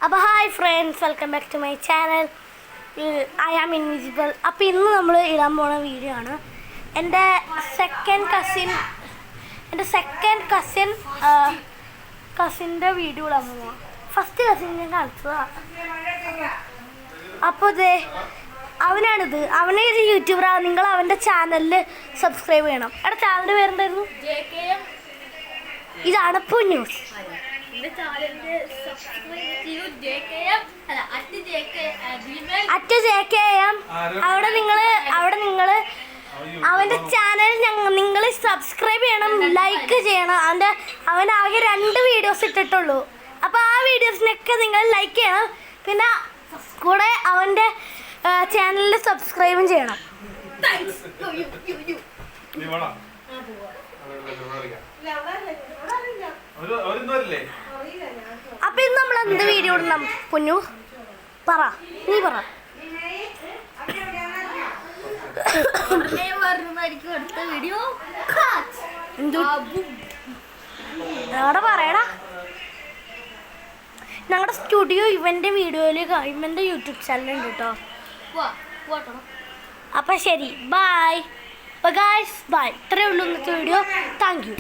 അപ്പോൾ hi friends, welcome back to my channel. I am invisible. അപ്പോൾ ഇന്ന് നമ്മൾ ഇടാൻ പോണ വീഡിയോ ആണ് എൻ്റെ സെക്കൻഡ് കസിൻ്റെ വീഡിയോ ഇടാൻ പോവാം. ഫസ്റ്റ് കസിൻ ഞാൻ കാണിച്ചതാണ്. അപ്പോൾ ഇതേ അവനാണിത്. അവനൊരു യൂട്യൂബറാണ്. നിങ്ങൾ അവൻ്റെ ചാനലിൽ സബ്സ്ക്രൈബ് ചെയ്യണം. എടാ, ചാനലിൻ്റെ പേരെന്തായിരുന്നു? ഇതാണ് പുന്നൂസ്. അവിടെ നിങ്ങൾ അവൻ്റെ ചാനൽ നിങ്ങൾ സബ്സ്ക്രൈബ് ചെയ്യണം, ലൈക്ക് ചെയ്യണം. അവൻ ആകെ 2 വീഡിയോസ് ഇട്ടിട്ടുള്ളൂ. അപ്പോൾ ആ വീഡിയോസിനൊക്കെ നിങ്ങൾ ലൈക്ക് ചെയ്യണം. പിന്നെ കൂടെ അവൻ്റെ ചാനലിൽ സബ്സ്ക്രൈബും ചെയ്യണം. അപ്പൊ ഇന്ന് നമ്മൾ എന്ത് വീഡിയോ ഇടണം പൊന്നു? നീ പറ. എവിടെ പറയടാ? ഞങ്ങളുടെ സ്റ്റുഡിയോ ഇവന്റെ വീഡിയോയില് ഇവന്റെ യൂട്യൂബ് ചാനലുണ്ട് കേട്ടോ. അപ്പൊ ശരി, ബൈ. ബൈ. ഇത്രയേ ഉള്ളൂ ഇന്നത്തെ വീഡിയോ. Thank you.